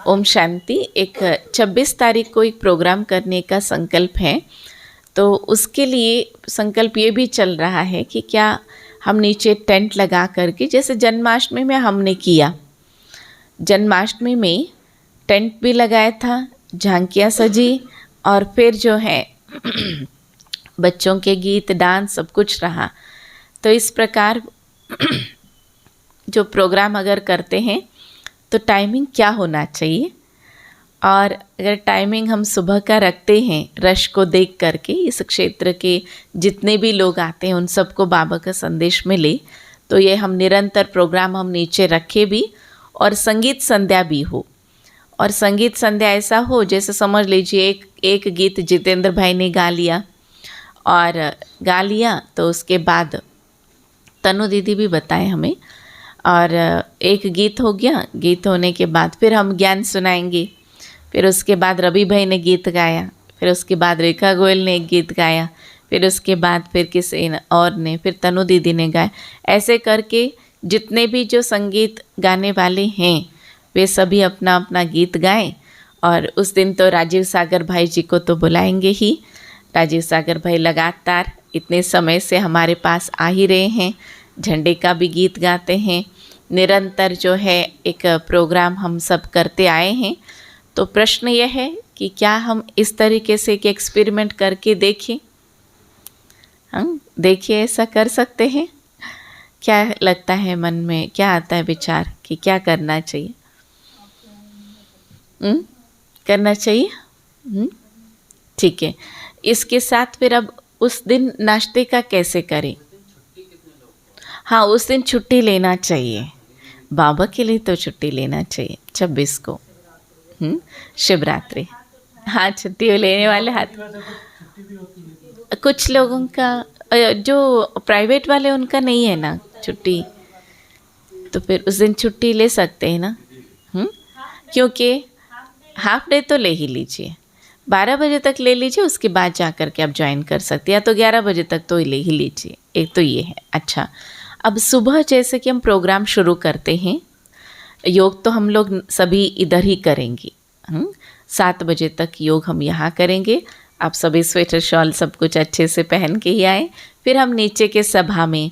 ओम शांति। एक 26 तारीख को एक प्रोग्राम करने का संकल्प है, तो उसके लिए संकल्प ये भी चल रहा है कि क्या हम नीचे टेंट लगा करके, जैसे जन्माष्टमी में हमने किया, जन्माष्टमी में टेंट भी लगाया था, झांकियाँ सजी और फिर जो है बच्चों के गीत डांस सब कुछ रहा। तो इस प्रकार जो प्रोग्राम अगर करते हैं तो टाइमिंग क्या होना चाहिए, और अगर टाइमिंग हम सुबह का रखते हैं रश को देख करके, इस क्षेत्र के जितने भी लोग आते हैं उन सबको बाबा का संदेश मिले, तो ये हम निरंतर प्रोग्राम हम नीचे रखे भी और संगीत संध्या भी हो। और संगीत संध्या ऐसा हो जैसे समझ लीजिए एक गीत जितेंद्र भाई ने गा लिया, और गा लिया तो उसके बाद तनु दीदी भी बताए हमें, और एक गीत हो गया, गीत होने के बाद फिर हम ज्ञान सुनाएंगे, फिर उसके बाद रवि भाई ने गीत गाया, फिर उसके बाद रेखा गोयल ने एक गीत गाया, फिर उसके बाद फिर किसी और ने, फिर तनु दीदी ने गाया। ऐसे करके जितने भी जो संगीत गाने वाले हैं वे सभी अपना अपना गीत गाएं। और उस दिन तो राजीव सागर भाई जी को तो बुलाएंगे ही। राजीव सागर भाई लगातार इतने समय से हमारे पास आ ही रहे हैं, झंडे का भी गीत गाते हैं, निरंतर जो है एक प्रोग्राम हम सब करते आए हैं। तो प्रश्न यह है कि क्या हम इस तरीके से एक एक्सपेरिमेंट करके देखें, हम देखिए ऐसा कर सकते हैं? क्या लगता है मन में, क्या आता है विचार कि क्या करना चाहिए? करना चाहिए। ठीक है, इसके साथ फिर अब उस दिन नाश्ते का कैसे करें? हाँ, उस दिन छुट्टी लेना चाहिए, बाबा के लिए तो छुट्टी लेना चाहिए 26 को, शिवरात्रि। हाँ, छुट्टी लेने वाले हाथ कुछ लोगों का, जो प्राइवेट वाले उनका नहीं है ना छुट्टी, तो फिर उस दिन छुट्टी ले सकते हैं ना। क्योंकि हाफ डे तो ले ही लीजिए, 12 बजे तक ले लीजिए, उसके बाद जा कर के आप ज्वाइन कर सकते हैं, या तो 11 बजे तक तो ले ही लीजिए। एक तो ये है। अच्छा, अब सुबह जैसे कि हम प्रोग्राम शुरू करते हैं, योग तो हम लोग सभी इधर ही करेंगे। 7 बजे तक योग हम यहाँ करेंगे। आप सभी स्वेटर शॉल सब कुछ अच्छे से पहन के ही आए। फिर हम नीचे के सभा में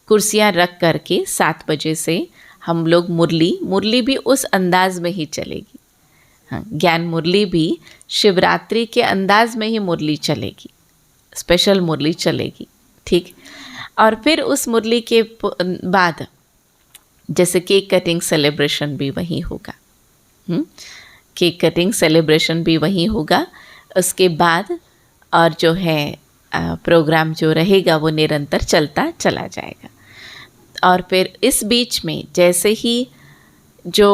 कुर्सियाँ रख कर के 7 बजे से हम लोग मुरली भी उस अंदाज में ही चलेगी। हाँ, ज्ञान मुरली भी शिवरात्रि के अंदाज में ही मुरली चलेगी, स्पेशल मुरली चलेगी। ठीक, और फिर उस मुरली के बाद जैसे केक कटिंग सेलिब्रेशन भी वहीं होगा। केक कटिंग सेलिब्रेशन भी वहीं होगा। उसके बाद और जो है प्रोग्राम जो रहेगा वो निरंतर चलता चला जाएगा। और फिर इस बीच में जैसे ही जो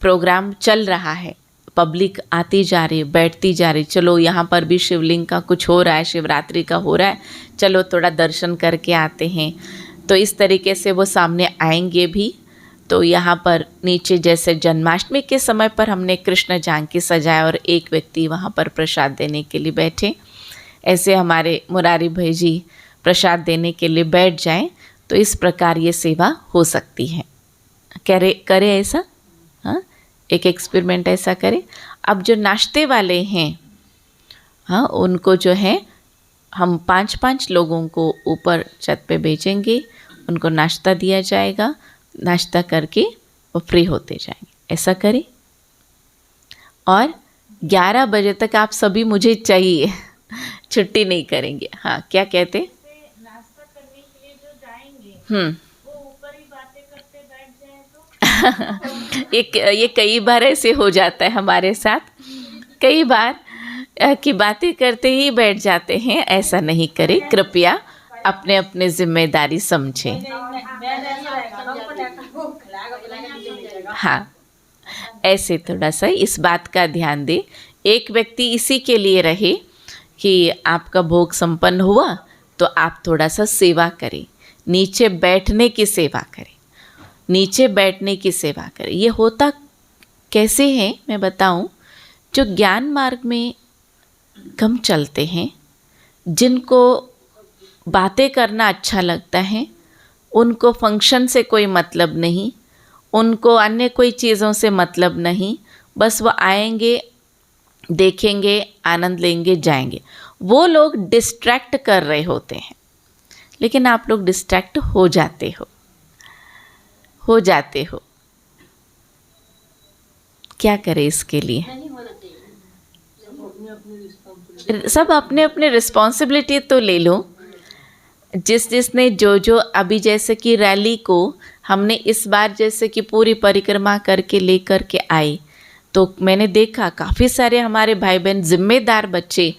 प्रोग्राम चल रहा है, पब्लिक आती जा रही, बैठती जा रही, चलो यहाँ पर भी शिवलिंग का कुछ हो रहा है, शिवरात्रि का हो रहा है, चलो थोड़ा दर्शन करके आते हैं, तो इस तरीके से वो सामने आएंगे भी। तो यहाँ पर नीचे जैसे जन्माष्टमी के समय पर हमने कृष्ण झांकी सजाया और एक व्यक्ति वहाँ पर प्रसाद देने के लिए बैठे, ऐसे हमारे मुरारी भाई जी प्रसाद देने के लिए बैठ जाएं, तो इस प्रकार ये सेवा हो सकती है। करे ऐसा, हाँ, एक एक्सपेरिमेंट ऐसा करें। अब जो नाश्ते वाले हैं, हाँ, उनको जो है हम 5-5 लोगों को ऊपर छत पे भेजेंगे, उनको नाश्ता दिया जाएगा, नाश्ता करके वो फ्री होते जाएंगे। ऐसा करें। और 11 बजे तक आप सभी मुझे चाहिए, छुट्टी नहीं करेंगे। हाँ, क्या कहते? नाश्ता करने के लिए जो जाएंगे वो ऊपर ही बातें करते बैठ जाएं तो ये कई बार ऐसे हो जाता है हमारे साथ, कई बार कि बातें करते ही बैठ जाते हैं। ऐसा नहीं करें, कृपया अपने अपने जिम्मेदारी समझें। हाँ, ऐसे थोड़ा सा इस बात का ध्यान दें। एक व्यक्ति इसी के लिए रहे कि आपका भोग संपन्न हुआ तो आप थोड़ा सा सेवा करें, नीचे बैठने की सेवा करें, नीचे बैठने की सेवा करें। ये होता कैसे है मैं बताऊं, जो ज्ञान मार्ग में कम चलते हैं, जिनको बातें करना अच्छा लगता है, उनको फंक्शन से कोई मतलब नहीं, उनको अन्य कोई चीज़ों से मतलब नहीं, बस वो आएंगे, देखेंगे, आनंद लेंगे, जाएंगे। वो लोग डिस्ट्रैक्ट कर रहे होते हैं, लेकिन आप लोग डिस्ट्रैक्ट हो जाते हो। क्या करें इसके लिए? सब अपने अपने रिस्पॉन्सिबिलिटी तो ले लो। जिसने जो अभी जैसे कि रैली को हमने इस बार जैसे कि पूरी परिक्रमा करके लेकर के आए, तो मैंने देखा काफ़ी सारे हमारे भाई बहन जिम्मेदार बच्चे,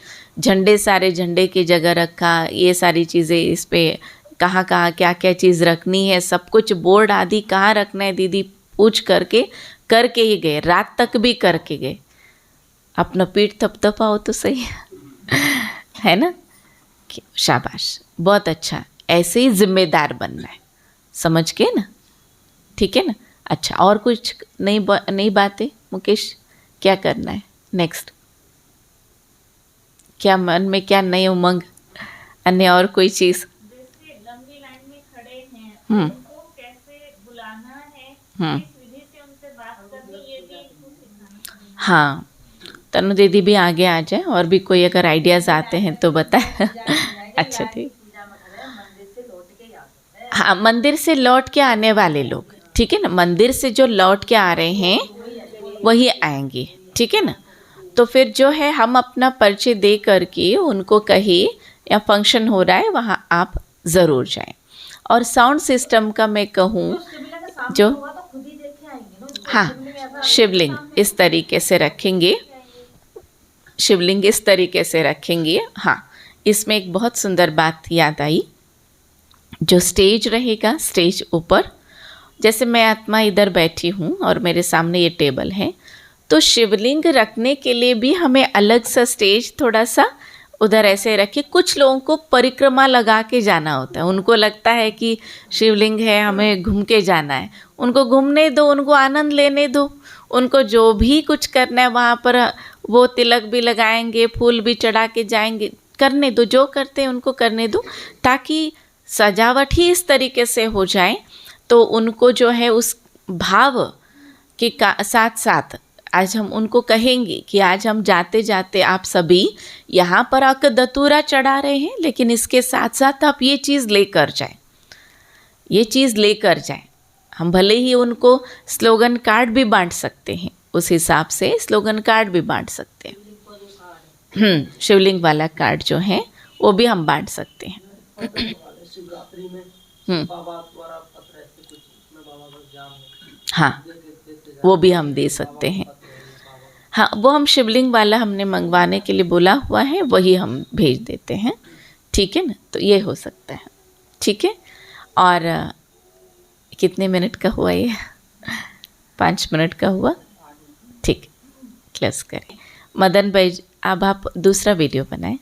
सारे झंडे की जगह रखा, ये सारी चीज़ें इस पे कहाँ क्या क्या चीज़ रखनी है, सब कुछ बोर्ड आदि कहाँ रखना है दीदी पूछ करके ही गए, रात तक भी करके गए। अपना पीठ थपथपाओ तो सही है ना? शाबाश, बहुत अच्छा, ऐसे ही जिम्मेदार बनना है, समझ के ना? ठीक है ना? अच्छा, और कुछ नई बातें मुकेश, क्या करना है नेक्स्ट? क्या मन में क्या नई उमंग, अन्य और कोई चीज़? जैसे लंबी लाइन में खड़े हैं, हम्म। उनको कैसे बुलाना है, हम्म। किस विधि से उनसे बात करनी, ये भी इनको सिखाना। हाँ, तनु दीदी भी आगे आ जाए, और भी कोई अगर आइडियाज़ आते हैं तो बताए। अच्छा, ठीक। हाँ, मंदिर से लौट के आने वाले लोग, ठीक है ना? मंदिर से जो लौट के आ रहे हैं वही आएंगे, ठीक है ना? तो फिर जो है हम अपना परिचय दे करके उनको कहिए या फंक्शन हो रहा है वहाँ आप ज़रूर जाएं। और साउंड सिस्टम का मैं कहूँ जो, हाँ, शिवलिंग इस तरीके से रखेंगे, शिवलिंग इस तरीके से रखेंगे। हाँ, इसमें एक बहुत सुंदर बात याद आई, जो स्टेज रहेगा, स्टेज ऊपर जैसे मैं आत्मा इधर बैठी हूँ और मेरे सामने ये टेबल है, तो शिवलिंग रखने के लिए भी हमें अलग सा स्टेज थोड़ा सा उधर ऐसे रखे। कुछ लोगों को परिक्रमा लगा के जाना होता है, उनको लगता है कि शिवलिंग है, हमें घूम के जाना है। उनको घूमने दो, उनको आनंद लेने दो, उनको जो भी कुछ करना है वहाँ पर वो तिलक भी लगाएंगे, फूल भी चढ़ा के जाएंगे, करने दो, जो करते हैं उनको करने दो, ताकि सजावट ही इस तरीके से हो जाए तो उनको जो है उस भाव के साथ साथ आज हम उनको कहेंगे कि आज हम जाते जाते आप सभी यहाँ पर आकर दतूरा चढ़ा रहे हैं, लेकिन इसके साथ साथ आप ये चीज़ लेकर जाएं, हम भले ही उनको स्लोगन कार्ड भी बांट सकते हैं, उस हिसाब से स्लोगन कार्ड भी बांट सकते हैं। शिवलिंग वाला कार्ड जो है वो भी हम बांट सकते हैं। हाँ, वो भी हम दे सकते हैं। हाँ, वो हम शिवलिंग वाला हमने मंगवाने के लिए बोला हुआ है, वही हम भेज देते हैं, ठीक है ना? तो ये हो सकता है, ठीक है। और कितने मिनट का हुआ ये? 5 मिनट का हुआ, ठीक, क्लोज करें। मदन भाई, अब आप दूसरा वीडियो बनाएं।